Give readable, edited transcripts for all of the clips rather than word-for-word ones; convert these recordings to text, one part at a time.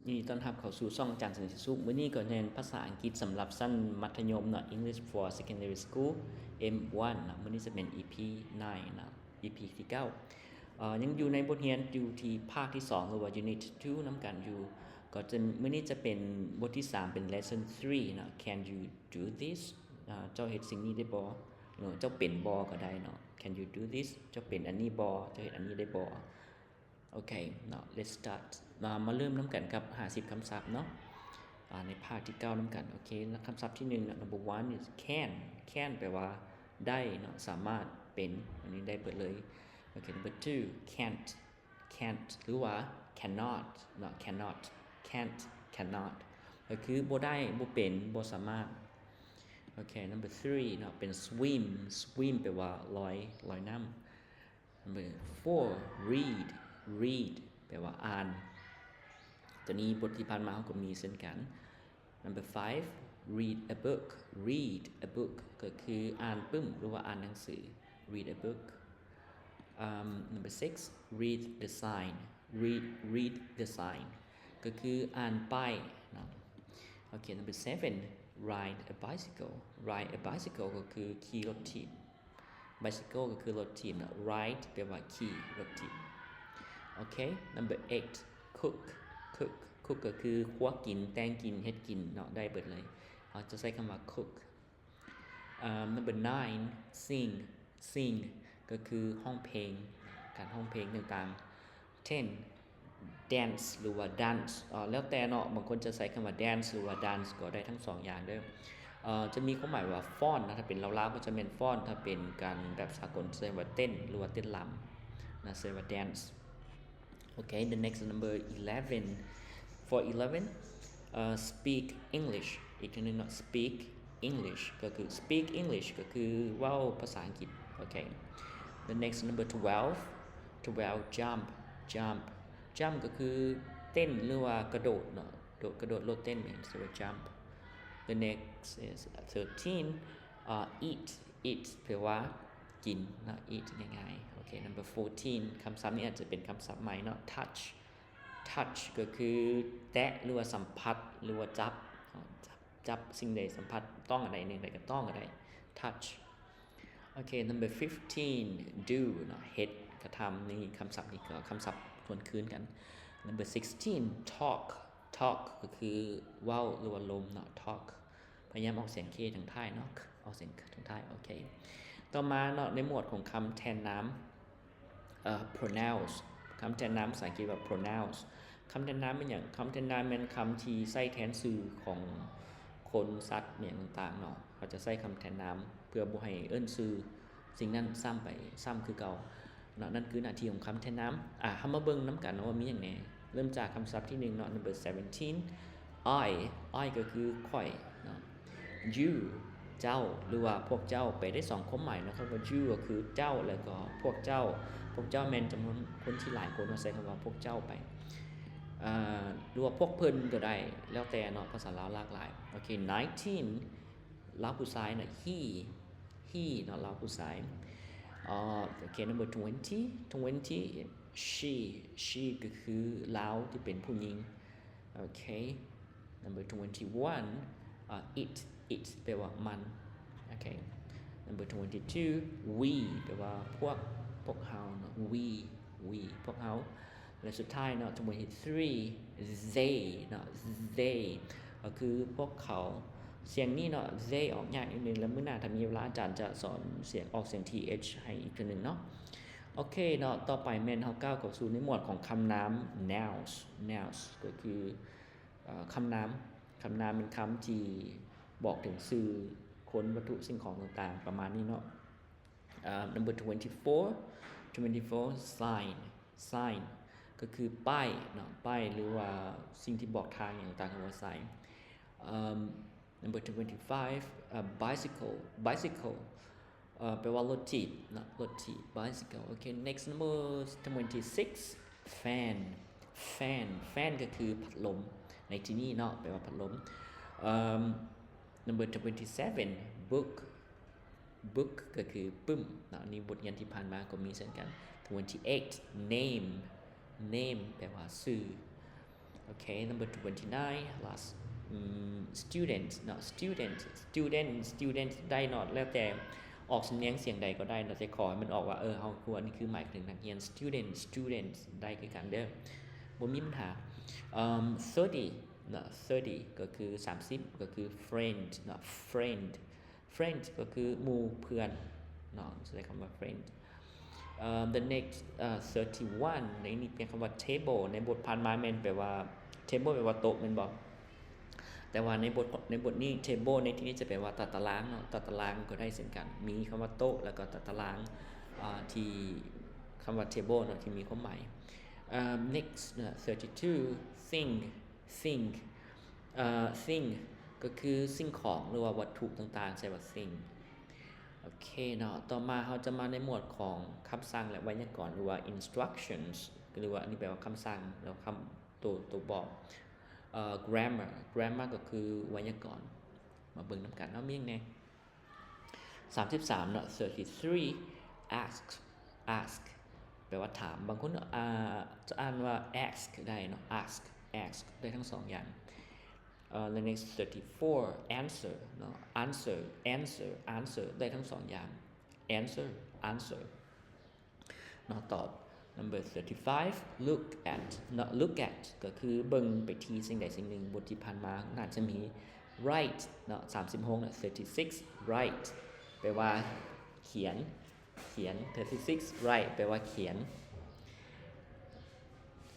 ยินดีต้อนรับเข้าสู่ช่องอาจารย์สันติสุขมื้อนี้ก็เรียนภาษาอังกฤษสำหรับชั้นมัธยมเนาะ English for Secondary School M1 เนาะมื้อนี้จะเป็น EP 9 เนาะ EP ที่9ยังอยู่ในบทเรียนอยู่ที่ภาคที่2หรือว่า Unit 2 นำกันอยู่ก็จะมื้อนี้จะเป็นบทที่3เป็น Lesson 3เนาะ Can you do this เจ้าเฮ็ดสิ่งนี้ได้บ่เจ้าเป็นบ่ก็ได้เนาะ Can you do this เจ้าเป็นอันนี้บ่เจ้าเฮ็ดอันนี้ได้บ่Okay now let's start มาเริ่มนำกันกับ50คำศัพท์เนาะในภาคที่9นำกันโอเคคำศัพท์ที่1 number 1 is can แปลว่าได้เนาะสามารถเป็นอันนี้ได้เบิดเลยโอเค number 2 can't หรือว่า cannot เนาะ cannot ก็คือบ่ได้บ่เป็นบ่สามารถโอเค number 3 เนาะเป็น swim แปลว่าลอยน้ำ number 4 read แปลว่าอ่านตัวนี้บทที่ผ่านมาเราก็มีเช่นกัน number 5 read a book ก็คืออ่านปึ้มหรือว่าอ่านหนังสือ read a book number 6 read the sign ก็คืออ่านป้ายเนาะโอเค number 7 ride a bicycle ก็คือขี่รถถีบ bicycle ก็คือรถถีบเนาะ ride แปลว่าขี่รถถีบโอเค number 8 cook ก็คือคั่วกินแต่งกินเฮ็ดกินเนาะได้เบิดเลยเราจะใช้คำว่า cook number 9 sing ก็คือร้องเพลงการร้องเพลงต่างๆ 10 dance หรือว่า dance แล้วแต่เนาะบางคนจะใช้คำว่า dance หรือว่า dance ก็ได้ทั้ง2อย่างเด้อจะมีความหมายว่าฟ้อนนะถ้าเป็นลาวๆก็จะแม่นฟ้อนถ้าเป็นการแบบสากลใช้ว่าเต้นหรือว่าเต้นลำนะใช้ว่า dance Okay, the next number 11. For 11, speak English. อีกทีนึงเนาะ speak English ก็คือ speak English ก็คือเว้าภาษาอังกฤษ Okay. The next number 12, jump ก็คือเต้นหรือว่ากระโดดเนาะกระโดดโลดเต้นเนี่ยเรียกว่า jump. The next is 13, eat แปลว่ากินเนาะ eat ง่ายๆโอเค number 14 คำศัพท์นี้อาจจะเป็นคำศัพท์ใหม่เนาะ touch ก็คือแตะหรือว่าสัมผัสหรือว่าจับสิ่งใดสัมผัสต้องอะไรนึงได้ก็ต้องก็ได้ touch โอเค number 15 do เนาะเฮ็ดกระทำนี่คำศัพท์นี้ก็คำศัพท์ทวนคืนกัน number 16 talk ก็คือเว้าหรือว่าลมเนาะ talk พยายามออกเสียง k ทางท้ายเนาะออกเสียงทางท้ายโอเคต่อมาเนาะในหมวดของคำแทนน้ำpronounce คำแทนน้ำภาษาอังกฤษว่า pronounce คำแทนน้ำเป็นหยังคำแทนน้ำแม่นคำที่ใช้แทนชื่อของคนสัตว์เนี่ยต่างๆเนาะเขาจะใช้คำแทนน้ำเพื่อบ่ให้เอิ้นชื่อสิ่งนั้นซ้ำไปซ้ำคือเก่าเนาะนั่นคือหน้าที่ของคำแทนน้ำเฮามาเบิ่งนำกันว่ามีหยังแหน่เริ่มจากคำศัพท์ที่1เนาะ number 17 I ก็คือข่อยเนาะ youเจ้าหรือว่าพวกเจ้าไปได้2ความหมายนะครับว่า you ก็คือเจ้าแล้วก็พวกเจ้าแม่นจำนวนคนที่หลายคนใช้คำว่าพวกเจ้าไปหรือว่าพวกเพิ่นก็ได้แล้วแต่เนาะภาษาลาวหลากหลายโอเค19ลาวผู้ชายน่ะ he เนาะลาวผู้ชายโอเค number 20 she ก็คือลาวที่เป็นผู้หญิงโอเค number 21 it แปลว่ามันโอเค number 22 we แปลว่าพวกเฮาเนาะ we พวกเฮาและสุดท้ายเนาะ23 they เนาะ they ก็คือพวกเขาเสียงนี้เนาะ they ออกยากนิดนึงแล้วมื้อหน้าถ้ามีเวลาอาจารย์จะสอนเสียงออกเสียง th ให้อีกทีนึงเนาะโอเคเนาะต่อไปแม่นเฮาก้าวเข้าสู่ในหมวดของคำนาม nouns ก็คือคำนามเป็นคำที่บอกถึงชื่อคนวัตถุสิ่งของต่างๆประมาณนี้เนาะnumber 24 sign ก็คือป้ายเนาะป้ายหรือว่าสิ่งที่บอกทางอย่างต่างๆว่า sign number 25 bicycle แปลว่ารถถีบเนาะรถถีบ bicycle okay next number 26 fan ก็คือพัดลมในที่นี้เนาะแปลว่าพัดลมnumber 27 book ก็คือปึ้มเนาะนี่บทเรียนที่ผ่านมาก็มีเช่นกัน28 name แปลว่าชื่อ Okay, number 29 last student เนาะ student ได้เนาะแล้วแต่ออกสำเนียงเสียงใดก็ได้เนาะแต่ขอให้มันออกว่าเฮาควรนี่คือหมายถึงนักเรียน student ได้คือกันเด้อบ่มีปัญหา30เนาะ30ก็คือ30ก็คือ friend เนาะ friend ก็คือหมู่เพื่อนเนาะใช้คำว่า friend the next 31ในนี้เป็นคำว่า table ในบทผ่านมาแม่นแปลว่า table แปลว่าโต๊ะแม่นบ่แต่ว่าในบทนี้ table ในที่นี้จะแปลว่าตารางเนาะตารางก็ได้เช่นกันมีคำว่าโต๊ะแล้วก็ตารางที่คำว่า table เนาะที่มีความหมายnext 32 thing ก็คือสิ่งของหรือว่าวัตถุต่างๆใช้ว่า thing โอเคเนาะต่อมาเราจะมาในหมวดของคำสั่งและไวยากรณ์หรือว่า instructions หรือว่าอันนี้แปลว่าคำสั่งแล้วคำตัวบอกgrammar ก็คือไวยากรณ์มาเบิ่งนำกันเนาะมีหยังแน่33เนาะ33 ask แปลว่าถามบางคนจะอ่านว่า ask ได้เนาะ ask ได้ทั้ง2อย่างthe next 34 answer เนาะ answer ได้ทั้ง2อย่าง answer เนาะตอบ number 35 look at เนาะ look at ก็คือเบิ่งไปที่สิ่งใดสิ่งหนึ่งบทที่ผ่านมาน่าจะมี write เนาะ36เนาะ36 write แปลว่าเขียน36 write แปลว่าเขียน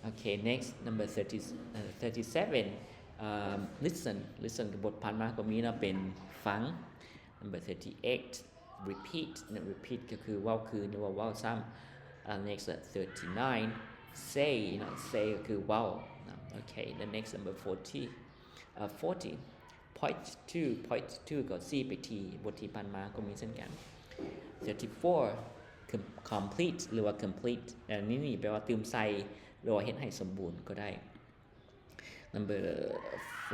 Okay next number 37 listen กับบทผ่านมาก็มีนะเป็นฟัง number 38 repeatก็คือเว้าคืนหรือว่าเว้าซ้ำnext 39 say นะ say ก็คือเว้า okay the next number 40 point to ก็ชี้ไปที่บทที่ผ่านมาก็มีเช่นกัน34 complete หรือว่า complete นี่แปลว่าเติมใส่หรือว่าเฮ็ดให้สมบูรณ์ก็ได้ number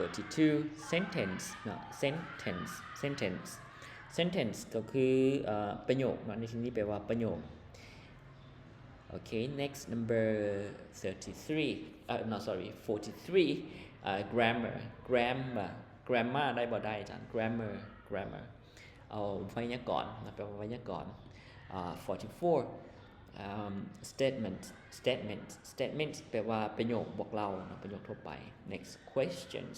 42 sentence เนาะ sentence ก็คือประโยคเนาะในที่นี้แปลว่าประโยค okay next number 43 grammar ได้บ่ได้อาจารย์ grammar เอาไวยากรณ์แปลว่าไวยากรณ์44 statement แปลว่าประโยคบอกเล่าประโยคทั่วไป next questions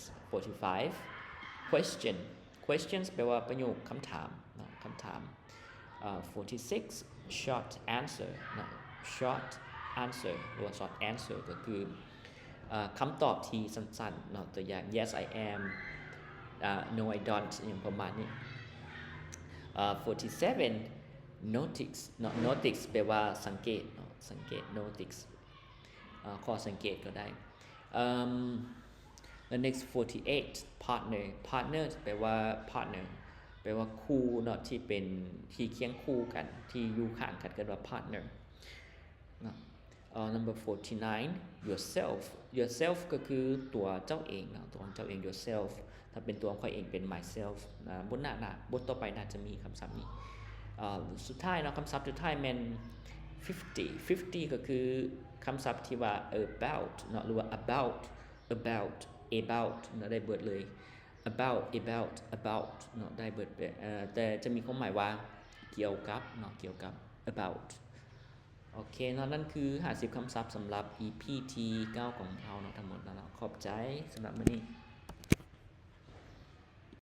45 questions แปลว่าประโยคคำถามคำถาม46 short answer short answer หรือว่า short answer ก็คือคำตอบที่สั้นๆตัวอย่าง yes I am no I don't อย่างประมาณนี้47 notice แปลว่าสังเกต notice ข้อสังเกตก็ได้the next 48 partner แปลว่า partner แปลว่าคู่เนาะที่เป็นที่เคียงคู่กันที่อยู่ข้างกันก็เรียกว่า partner เนาะnumber 49 yourself ก็คือตัวเจ้าเองเนาะตัวเจ้าเอง yourself ถ้าเป็นตัวของข้อยเองเป็น myself บทต่อไปน่าจะมีคำศัพท์นี้สุดท้ายเนาะคำศัพท์สุดท้ายแม่น50ก็คือคำศัพท์ที่ว่า about เนาะหรือว่า about เนาะได้เบิดเลย about เนาะได้เบิดแต่จะมีความหมายว่าเกี่ยวกับเนาะเกี่ยวกับ about โอเคเนาะนั่นคือ50คำศัพท์สำหรับ EP ที่9ของเราเนาะทั้งหมดแล้วขอบใจสำหรับมื้อนี้